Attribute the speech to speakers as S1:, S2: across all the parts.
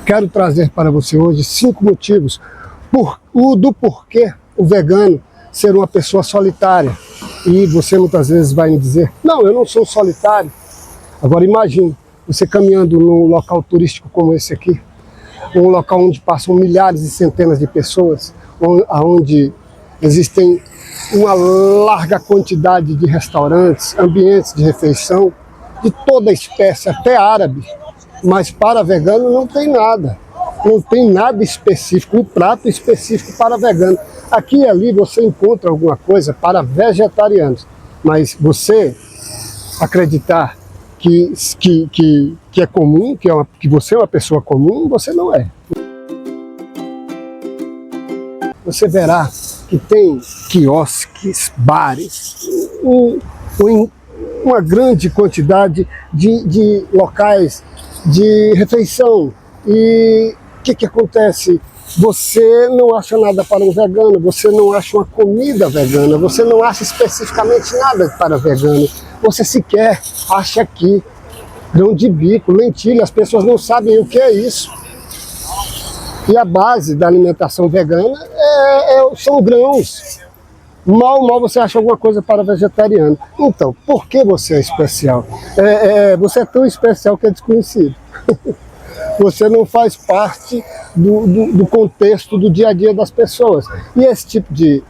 S1: Quero trazer para você hoje 5 motivos do porquê o vegano ser uma pessoa solitária. E você muitas vezes vai me dizer, não, eu não sou solitário. Agora imagine, você caminhando num local turístico como esse aqui, um local onde passam milhares e centenas de pessoas, onde existem uma larga quantidade de restaurantes, ambientes de refeição, de toda espécie, até árabe. Mas para vegano não tem nada. Não tem nada específico, um prato específico para vegano. Aqui e ali você encontra alguma coisa para vegetarianos. Mas você acreditar que é comum, que você é uma pessoa comum, você não é. Você verá que tem quiosques, bares, uma grande quantidade de locais de refeição. E o que acontece? Você não acha nada para um vegano, você não acha uma comida vegana, você não acha especificamente nada para vegano. Você sequer acha aqui grão de bico, lentilha, as pessoas não sabem o que é isso. E a base da alimentação vegana são grãos. Mal você acha alguma coisa para vegetariano. Então, por que você é especial? Você é tão especial que é desconhecido. Você não faz parte do contexto do dia a dia das pessoas. E esse tipo de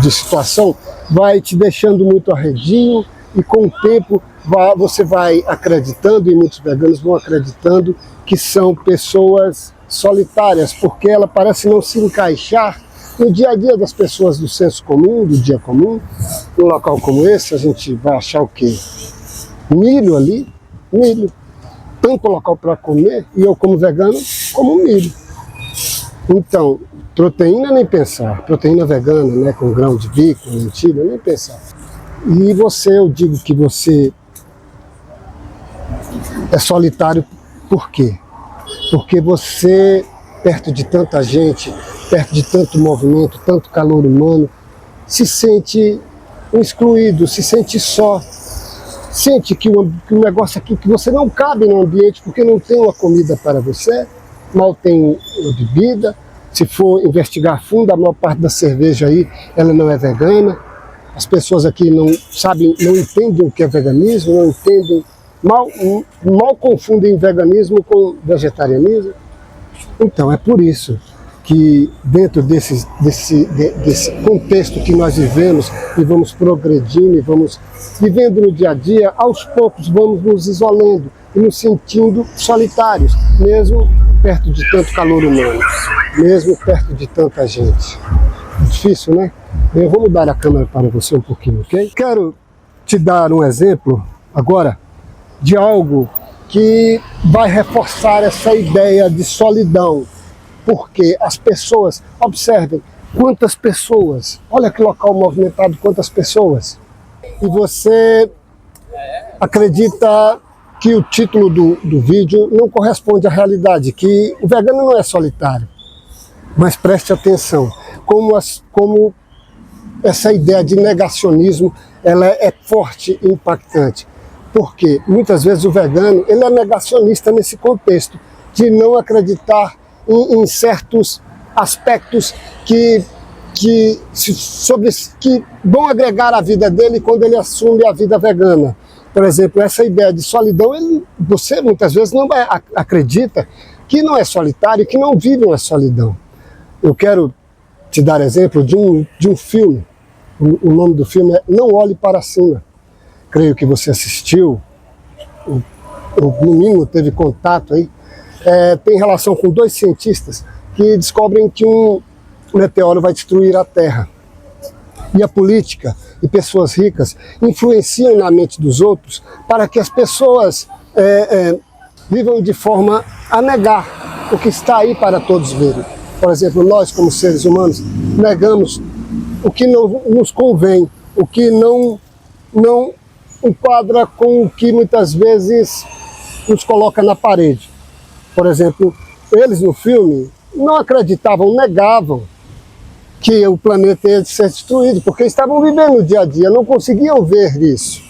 S1: situação vai te deixando muito arredio e com o tempo você vai acreditando, e muitos veganos vão acreditando, que são pessoas solitárias, porque ela parece não se encaixar no dia a dia das pessoas do senso comum, do dia comum. Num local como esse, a gente vai achar o quê? Milho ali, milho. Tanto local para comer, e eu como vegano, como milho. Então, proteína nem pensar. Proteína vegana, né, com grão de bico, lentilha, nem pensar. E eu digo que você é solitário por quê? Porque você, perto de tanta gente, perto de tanto movimento, tanto calor humano, se sente excluído, se sente só. Sente que o negócio aqui, que você não cabe no ambiente porque não tem uma comida para você, mal tem uma bebida. Se for investigar a fundo, a maior parte da cerveja aí, ela não é vegana. As pessoas aqui não sabem, não entendem o que é veganismo, não entendem, mal confundem veganismo com vegetarianismo. Então é por isso que dentro desse contexto que nós vivemos e vamos progredindo e vamos vivendo no dia a dia, aos poucos vamos nos isolando e nos sentindo solitários, mesmo perto de tanto calor humano, mesmo perto de tanta gente. Difícil, né? Eu vou mudar a câmera para você um pouquinho, ok? Quero te dar um exemplo agora de algo que vai reforçar essa ideia de solidão. Porque as pessoas, observem, quantas pessoas, olha que local movimentado, quantas pessoas. E você acredita que o título do vídeo não corresponde à realidade, que o vegano não é solitário. Mas preste atenção, como essa ideia de negacionismo, ela é forte e impactante. Porque muitas vezes o vegano, ele é negacionista nesse contexto, de não acreditar em certos aspectos que vão agregar à vida dele quando ele assume a vida vegana. Por exemplo, essa ideia de solidão, você muitas vezes não acredita que não é solitário, que não vive uma solidão. Eu quero te dar exemplo de um filme. O nome do filme é Não Olhe Para Cima. Creio que você assistiu, ou no mínimo teve contato aí. Tem relação com 2 cientistas que descobrem que um meteoro vai destruir a Terra. E a política e pessoas ricas influenciam na mente dos outros para que as pessoas vivam de forma a negar o que está aí para todos verem. Por exemplo, nós como seres humanos negamos o que não nos convém, o que não enquadra com o que muitas vezes nos coloca na parede. Por exemplo, eles no filme não acreditavam, negavam que o planeta ia ser destruído, porque estavam vivendo o dia a dia, não conseguiam ver isso.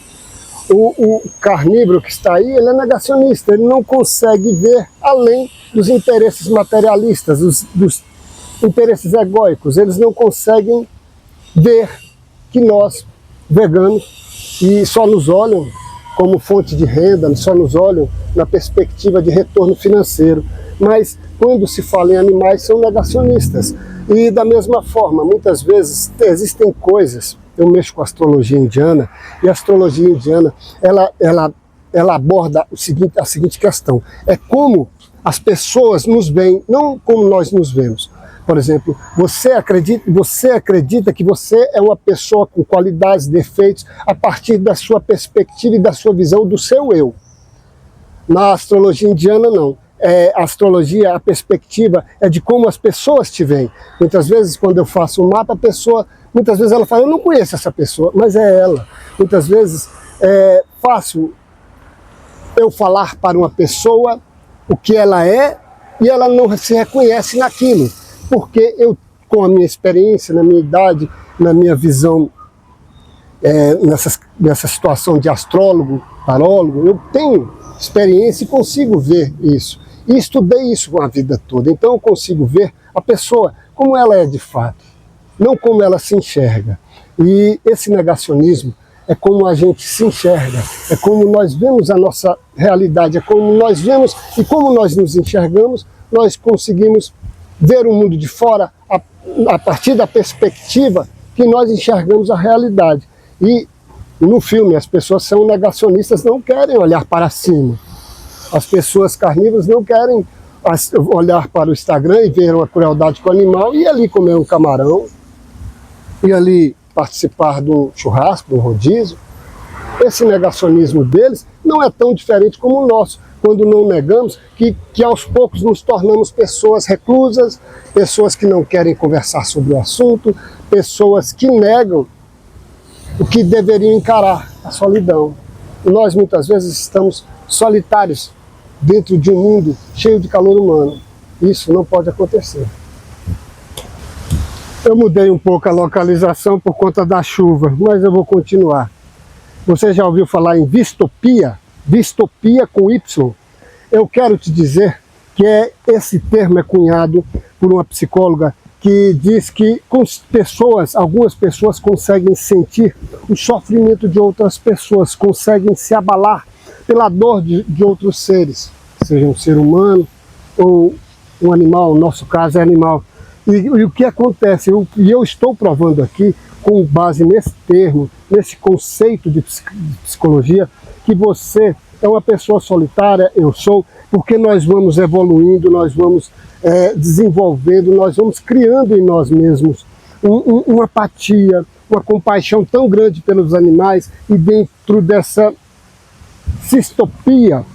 S1: O carnívoro que está aí, ele é negacionista, ele não consegue ver além dos interesses materialistas, dos interesses egóicos. Eles não conseguem ver que nós, veganos, e só nos olham como fonte de renda, só nos olham na perspectiva de retorno financeiro. Mas quando se fala em animais, são negacionistas. E da mesma forma, muitas vezes existem coisas. Eu mexo com a astrologia indiana, e a astrologia indiana ela aborda a seguinte questão: é como as pessoas nos veem, não como nós nos vemos. Por exemplo, você acredita que você é uma pessoa com qualidades, defeitos, a partir da sua perspectiva e da sua visão do seu eu. Na astrologia indiana, não. A astrologia, a perspectiva é de como as pessoas te veem. Muitas vezes, quando eu faço um mapa, a pessoa, muitas vezes ela fala, eu não conheço essa pessoa, mas é ela. Muitas vezes é fácil eu falar para uma pessoa o que ela é e ela não se reconhece naquilo. Porque eu, com a minha experiência, na minha idade, na minha visão, nessa situação de astrólogo, tarólogo, eu tenho experiência e consigo ver isso. E estudei isso a vida toda, então eu consigo ver a pessoa como ela é de fato, não como ela se enxerga. E esse negacionismo é como a gente se enxerga, é como nós vemos a nossa realidade, é como nós vemos e como nós nos enxergamos, nós conseguimos ver o mundo de fora a partir da perspectiva que nós enxergamos a realidade. E no filme as pessoas são negacionistas, não querem olhar para cima. As pessoas carnívoras não querem olhar para o Instagram e ver uma crueldade com o animal e ir ali comer um camarão, e ali participar de um churrasco, um rodízio. Esse negacionismo deles não é tão diferente como o nosso, quando não negamos que aos poucos nos tornamos pessoas reclusas, pessoas que não querem conversar sobre o assunto, pessoas que negam o que deveriam encarar, a solidão. E nós muitas vezes estamos solitários dentro de um mundo cheio de calor humano. Isso não pode acontecer. Eu mudei um pouco a localização por conta da chuva, mas eu vou continuar. Você já ouviu falar em distopia? Distopia com Y. Eu quero te dizer que esse termo é cunhado por uma psicóloga que diz que algumas pessoas conseguem sentir o sofrimento de outras pessoas, conseguem se abalar pela dor de outros seres, seja um ser humano ou um animal, no nosso caso é animal. E o que acontece, eu estou provando aqui, com base nesse termo, nesse conceito de psicologia, que você é uma pessoa solitária, eu sou, porque nós vamos evoluindo, nós vamos desenvolvendo, nós vamos criando em nós mesmos uma apatia, uma compaixão tão grande pelos animais, e dentro dessa distopia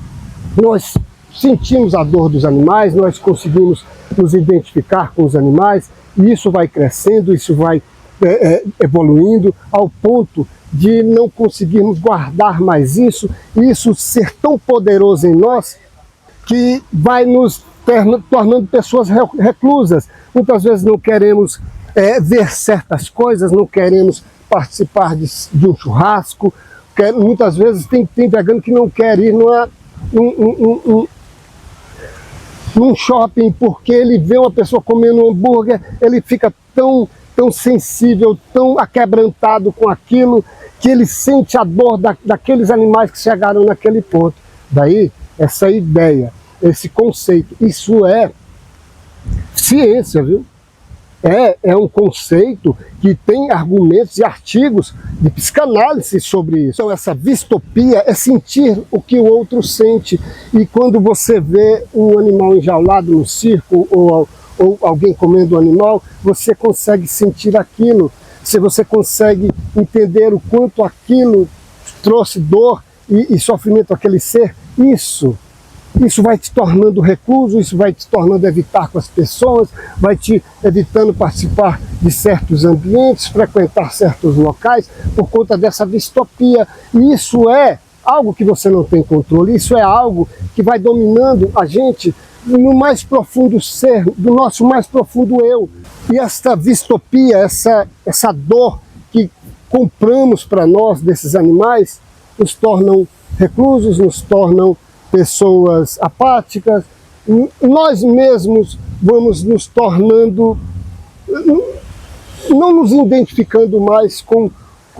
S1: nós sentimos a dor dos animais, nós conseguimos nos identificar com os animais, e isso vai crescendo, isso vai evoluindo ao ponto de não conseguirmos guardar mais isso, e isso ser tão poderoso em nós que vai nos tornando pessoas reclusas. Muitas vezes não queremos ver certas coisas, não queremos participar de um churrasco, muitas vezes tem vegano que não quer ir num shopping porque ele vê uma pessoa comendo um hambúrguer, ele fica tão sensível, tão aquebrantado com aquilo, que ele sente a dor daqueles animais que chegaram naquele ponto. Daí, essa ideia, esse conceito, isso é ciência, viu? É um conceito que tem argumentos e artigos de psicanálise sobre isso. Então, essa distopia é sentir o que o outro sente. E quando você vê um animal enjaulado no circo, ou alguém comendo um animal, você consegue sentir aquilo. Se você consegue entender o quanto aquilo trouxe dor e sofrimento àquele ser, isso vai te tornando recluso, isso vai te tornando evitar com as pessoas, vai te evitando participar de certos ambientes, frequentar certos locais, por conta dessa distopia. E isso é algo que você não tem controle, isso é algo que vai dominando a gente no mais profundo ser, do nosso mais profundo eu. E essa distopia, essa dor que compramos para nós desses animais, nos tornam reclusos, nos tornam pessoas apáticas, nós mesmos vamos nos tornando, não nos identificando mais com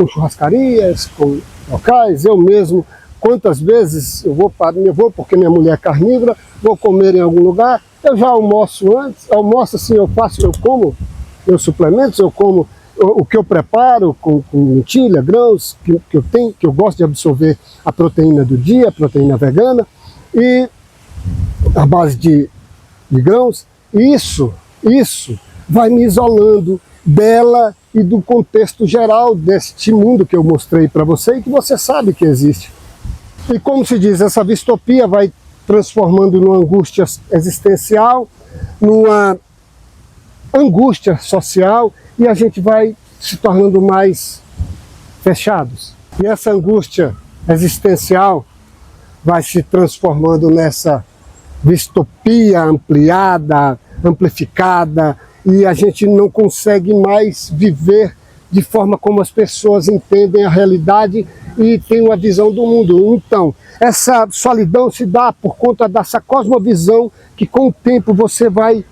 S1: churrascarias, com locais. Eu mesmo, quantas vezes eu vou porque minha mulher é carnívora, vou comer em algum lugar, eu já almoço antes, almoço assim, eu como meus suplementos, eu como o que eu preparo com lentilha, grãos, que eu gosto de absorver a proteína do dia, a proteína vegana, e a base de grãos. Isso vai me isolando dela e do contexto geral deste mundo que eu mostrei para você e que você sabe que existe. E como se diz, essa distopia vai transformando numa angústia existencial, numa angústia social, e a gente vai se tornando mais fechados. E essa angústia existencial vai se transformando nessa distopia ampliada, amplificada, e a gente não consegue mais viver de forma como as pessoas entendem a realidade e têm uma visão do mundo. Então, essa solidão se dá por conta dessa cosmovisão que com o tempo você vai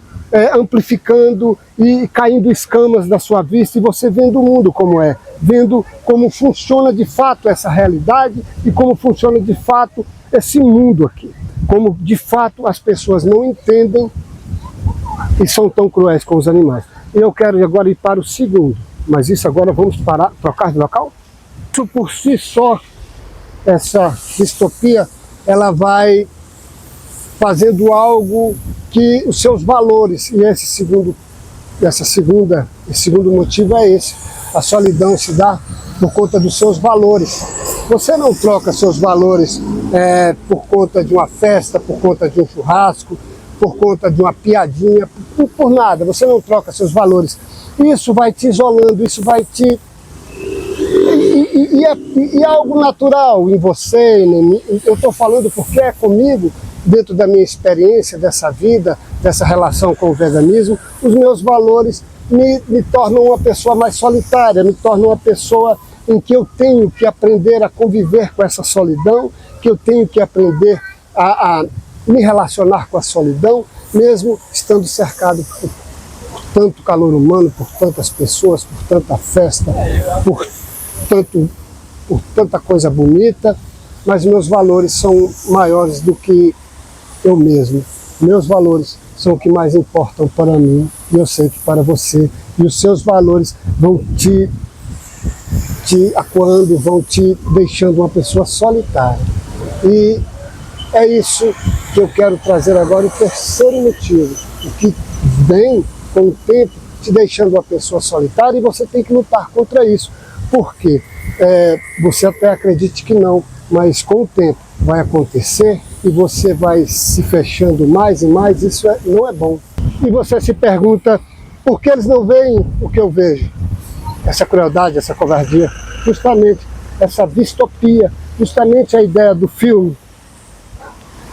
S1: amplificando e caindo escamas da sua vista, e você vendo o mundo como é, vendo como funciona de fato essa realidade e como funciona de fato esse mundo aqui, como de fato as pessoas não entendem e são tão cruéis com os animais. Eu quero agora ir para o segundo, mas isso agora vamos trocar de local? Isso por si só, essa distopia, ela vai fazendo algo que os seus valores, e esse segundo motivo é esse: a solidão se dá por conta dos seus valores. Você não troca seus valores por conta de uma festa, por conta de um churrasco, por conta de uma piadinha, por nada. Você não troca seus valores. Isso vai te isolando, isso vai te... E é algo natural em você, em mim. Eu estou falando porque é comigo, dentro da minha experiência, dessa vida, dessa relação com o veganismo, os meus valores me tornam uma pessoa mais solitária, me tornam uma pessoa em que eu tenho que aprender a conviver com essa solidão, que eu tenho que aprender a me relacionar com a solidão, mesmo estando cercado por tanto calor humano, por tantas pessoas, por tanta festa, por tanta coisa bonita, mas meus valores são maiores do que eu mesmo. Meus valores são o que mais importam para mim, e eu sei que para você, e os seus valores vão te acuando, vão te deixando uma pessoa solitária. E é isso que eu quero trazer agora, o terceiro motivo, o que vem com o tempo te deixando uma pessoa solitária, e você tem que lutar contra isso. Por quê? Você até acredite que não, mas com o tempo vai acontecer e você vai se fechando mais e mais. Isso não é bom. E você se pergunta, por que eles não veem o que eu vejo? Essa crueldade, essa covardia, justamente essa distopia, justamente a ideia do filme.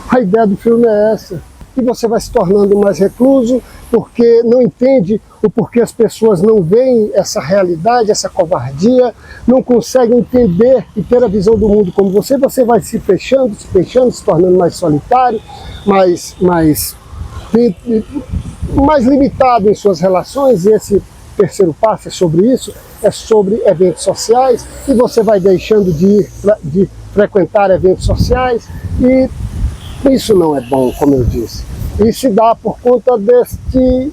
S1: A ideia do filme é essa. E você vai se tornando mais recluso, porque não entende o porquê as pessoas não veem essa realidade, essa covardia, não conseguem entender e ter a visão do mundo como você. Você vai se fechando, se tornando mais solitário, mais limitado em suas relações. E esse terceiro passo é sobre isso, é sobre eventos sociais, e você vai deixando de frequentar eventos sociais, e isso não é bom, como eu disse. E se dá por conta deste...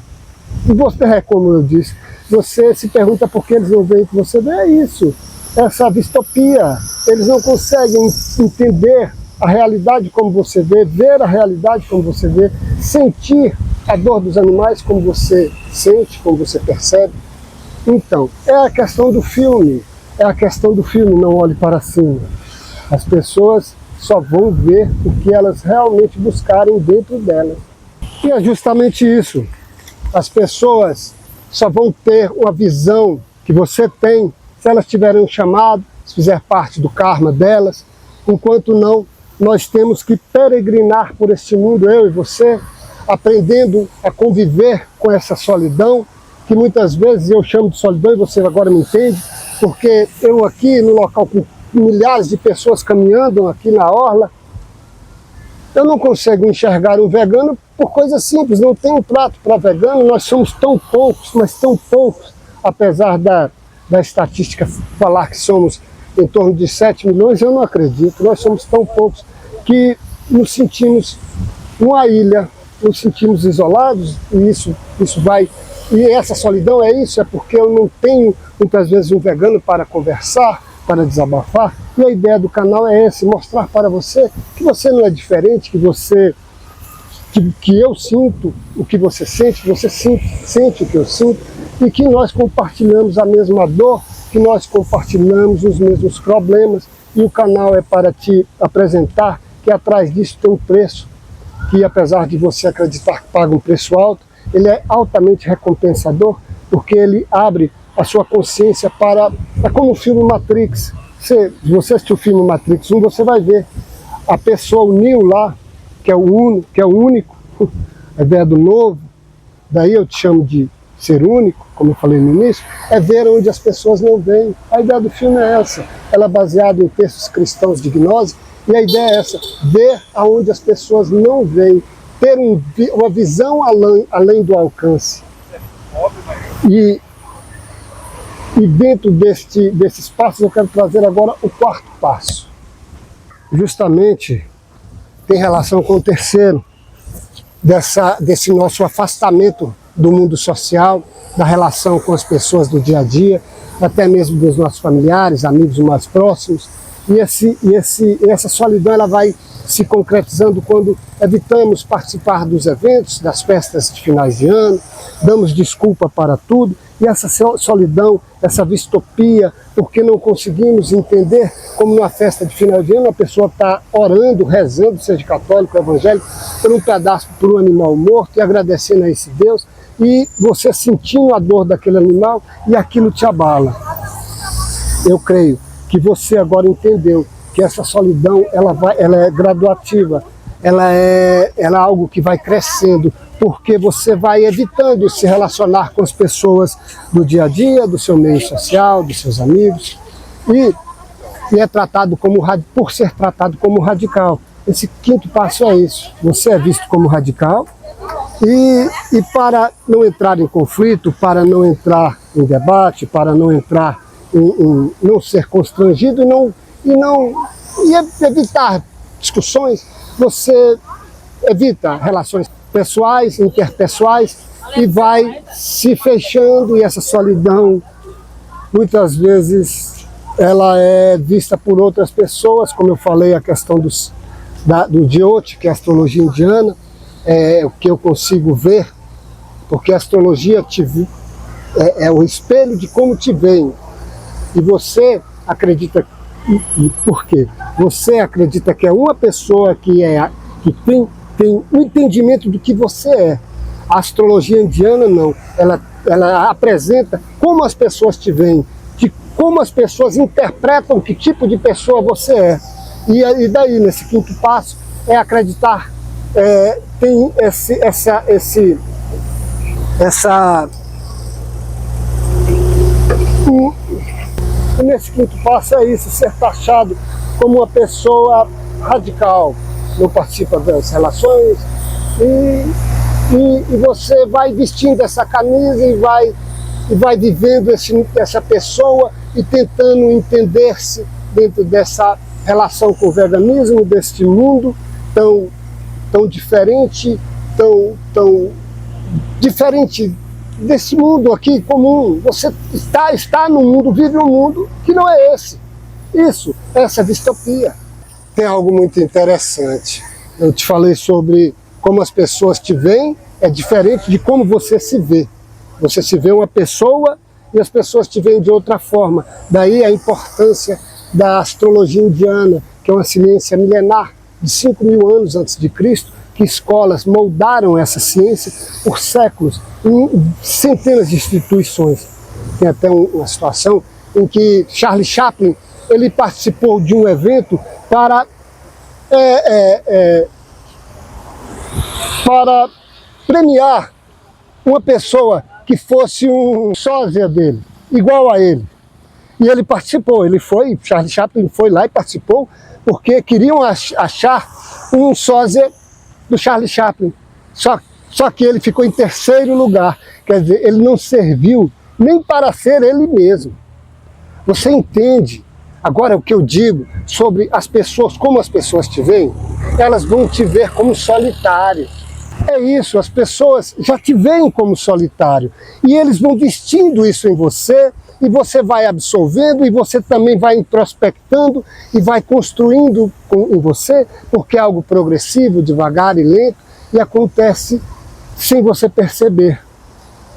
S1: Você, como eu disse, você se pergunta por que eles não veem o que você vê. É isso, essa distopia. Eles não conseguem entender a realidade como você vê, ver a realidade como você vê, sentir a dor dos animais como você sente, como você percebe. Então, é a questão do filme. É a questão do filme, não olhe para cima. As pessoas só vão ver o que elas realmente buscarem dentro delas. E é justamente isso. As pessoas só vão ter uma visão que você tem se elas tiverem um chamado, se fizer parte do karma delas. Enquanto não, nós temos que peregrinar por este mundo, eu e você, aprendendo a conviver com essa solidão, que muitas vezes eu chamo de solidão e você agora me entende, porque eu aqui no local milhares de pessoas caminhando aqui na orla. Eu não consigo enxergar um vegano por coisa simples, não tem um prato para vegano, nós somos tão poucos, mas tão poucos, apesar da estatística falar que somos em torno de 7 milhões, eu não acredito, nós somos tão poucos que nos sentimos uma ilha, nos sentimos isolados, e isso vai... E essa solidão é isso, é porque eu não tenho, muitas vezes, um vegano para conversar, para desabafar, e a ideia do canal é esse, mostrar para você que você não é diferente, que eu sinto o que você sente o que eu sinto, e que nós compartilhamos a mesma dor, que nós compartilhamos os mesmos problemas, e o canal é para te apresentar que atrás disso tem um preço, que apesar de você acreditar que paga um preço alto, ele é altamente recompensador, porque ele abre a sua consciência para... É como o filme Matrix. Se você assistir o filme Matrix 1, você vai ver a pessoa, o Neo lá, que é o único, a ideia do novo, daí eu te chamo de ser único, como eu falei no início, é ver onde as pessoas não veem. A ideia do filme é essa, ela é baseada em textos cristãos de gnose, e a ideia é essa, ver aonde as pessoas não veem, ter uma visão além do alcance. E dentro desses passos eu quero trazer agora o quarto passo. Justamente tem relação com o terceiro, desse nosso afastamento do mundo social, da relação com as pessoas do dia a dia, até mesmo dos nossos familiares, amigos mais próximos. E essa solidão ela vai se concretizando quando evitamos participar dos eventos, das festas de finais de ano, damos desculpa para tudo, e essa solidão, essa distopia, porque não conseguimos entender como numa festa de final de ano a pessoa está orando, rezando, seja católico, evangélico, por um pedaço, por um animal morto, e agradecendo a esse Deus, e você sentindo a dor daquele animal, e aquilo te abala. Eu creio que você agora entendeu que essa solidão ela é graduativa, ela é algo que vai crescendo, porque você vai evitando se relacionar com as pessoas do dia a dia, do seu meio social, dos seus amigos, e é tratado como, por ser tratado como radical. Esse quinto passo é isso, você é visto como radical, e para não entrar em conflito, para não entrar em debate, para não entrar não ser constrangido e evitar discussões, você evita relações pessoais, interpessoais, e vai se fechando, e essa solidão muitas vezes ela é vista por outras pessoas, como eu falei, a questão do Jyoti, que é a astrologia indiana, é o que eu consigo ver, porque a astrologia é o espelho de como te veem. E você acredita, por quê? Você acredita que é uma pessoa que tem um entendimento do que você é. A astrologia indiana não, ela apresenta como as pessoas te veem, de como as pessoas interpretam que tipo de pessoa você é. E daí, nesse quinto passo, é acreditar, tem nesse quinto passo é isso, ser taxado como uma pessoa radical, não participa das relações, e você vai vestindo essa camisa e vai vivendo essa pessoa e tentando entender-se dentro dessa relação com o veganismo, deste mundo tão diferente, tão diferente desse mundo aqui comum. Você está no mundo, vive um mundo que não é esse. Essa distopia. Tem algo muito interessante. Eu te falei sobre como as pessoas te veem, é diferente de como você se vê. Você se vê uma pessoa e as pessoas te veem de outra forma. Daí a importância da astrologia indiana, que é uma ciência milenar de 5.000 anos antes de Cristo, que escolas moldaram essa ciência por séculos, em centenas de instituições. Tem até uma situação em que Charlie Chaplin ele participou de um evento para premiar uma pessoa que fosse um sósia dele, igual a ele. E ele participou, Charlie Chaplin foi lá e participou, porque queriam achar um sósia do Charlie Chaplin. Só que ele ficou em terceiro lugar, quer dizer, ele não serviu nem para ser ele mesmo. Você entende? Agora o que eu digo sobre as pessoas, como as pessoas te veem, elas vão te ver como solitário. É isso, as pessoas já te veem como solitário, e eles vão vestindo isso em você, e você vai absorvendo, e você também vai introspectando, e vai construindo em você, porque é algo progressivo, devagar e lento, e acontece sem você perceber.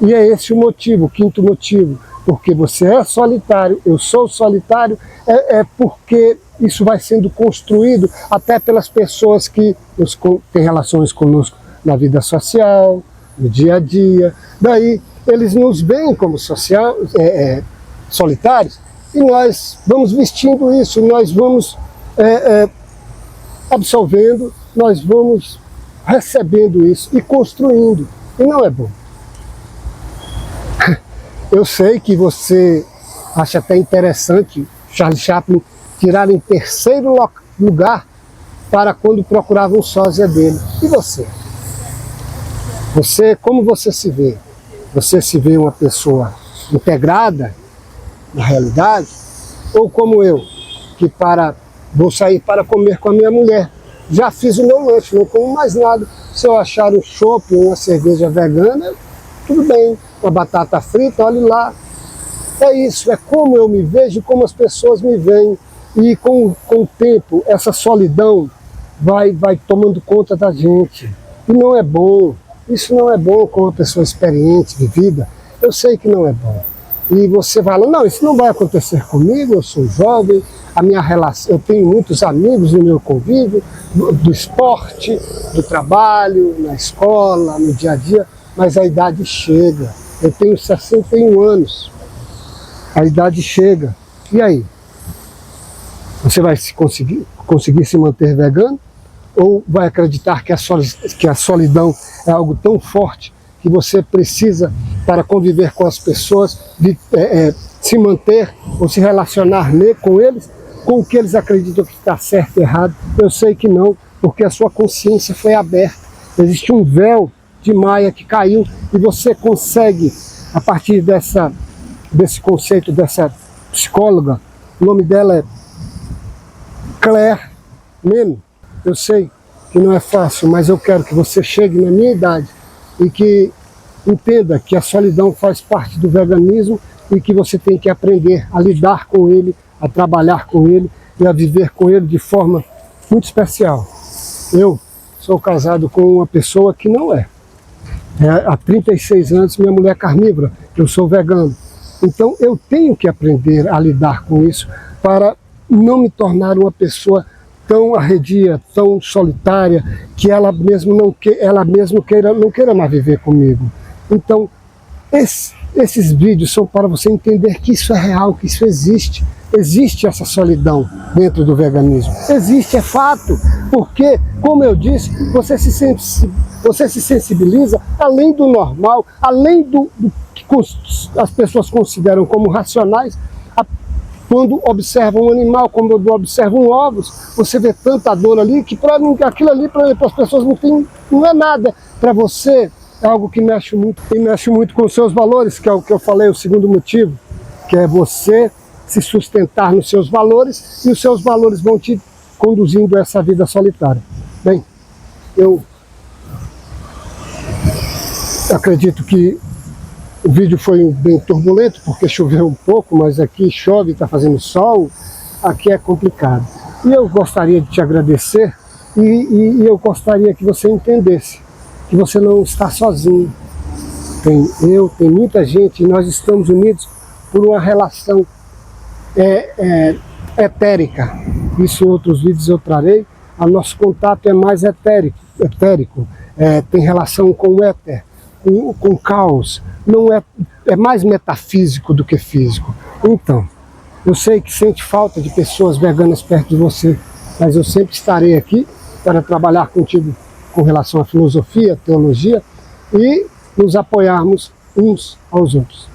S1: E é esse o motivo, o quinto motivo, porque você é solitário, eu sou solitário, é porque isso vai sendo construído até pelas pessoas que têm relações conosco na vida social, no dia a dia. Daí eles nos veem como solitários, e nós vamos vestindo isso, nós vamos absorvendo, nós vamos recebendo isso e construindo, e não é bom. Eu sei que você acha até interessante Charlie Chaplin tirar em terceiro lugar para quando procurava um sósia dele. E você? Como você se vê? Você se vê uma pessoa integrada na realidade? Ou como eu, que vou sair para comer com a minha mulher, já fiz o meu lanche, não como mais nada. Se eu achar um chopp ou uma cerveja vegana, tudo bem, uma batata frita, olhe lá. É isso, é como eu me vejo, como as pessoas me veem. E com o tempo, essa solidão vai tomando conta da gente. E não é bom, isso não é bom com uma pessoa experiente, vivida. Eu sei que não é bom. E você fala, não, isso não vai acontecer comigo, eu sou jovem, a minha relação, eu tenho muitos amigos no meu convívio, do esporte, do trabalho, na escola, no dia a dia, mas a idade chega. Eu tenho 61 anos, a idade chega. E aí? Você vai conseguir se manter vegano? Ou vai acreditar que a solidão é algo tão forte que você precisa, para conviver com as pessoas, se manter ou se relacionar com eles, com o que eles acreditam que está certo e errado? Eu sei que não, porque a sua consciência foi aberta. Existe um véu de Maia que caiu, e você consegue, a partir desse conceito dessa psicóloga, o nome dela é Claire Meno. Eu sei que não é fácil, mas eu quero que você chegue na minha idade e que entenda que a solidão faz parte do veganismo e que você tem que aprender a lidar com ele, a trabalhar com ele e a viver com ele de forma muito especial. Eu sou casado com uma pessoa que não é. Há 36 anos, minha mulher é carnívora, eu sou vegano. Então eu tenho que aprender a lidar com isso para não me tornar uma pessoa tão arredia, tão solitária, que ela mesmo não queira mais viver comigo. Então, esses vídeos são para você entender que isso é real, que isso existe. Existe essa solidão dentro do veganismo. Existe, é fato, porque, como eu disse, você se sensibiliza além do normal, além do que as pessoas consideram como racionais. Quando observam um animal, quando observam ovos, você vê tanta dor ali, que aquilo ali para as pessoas não é nada. Para você é algo que mexe muito, e mexe muito com os seus valores, que é o que eu falei, o segundo motivo, que é você se sustentar nos seus valores, e os seus valores vão te conduzindo a essa vida solitária. Bem, eu acredito que o vídeo foi bem turbulento, porque choveu um pouco, mas aqui chove, está fazendo sol, aqui é complicado. E eu gostaria de te agradecer, e eu gostaria que você entendesse que você não está sozinho. Tem muita gente, e nós estamos unidos por uma relação etérica. Isso em outros vídeos eu trarei. O nosso contato é mais etérico, tem relação com o éter, com o caos. Não é mais metafísico do que físico. Então, eu sei que sente falta de pessoas veganas perto de você, mas eu sempre estarei aqui para trabalhar contigo com relação à filosofia, teologia, e nos apoiarmos uns aos outros.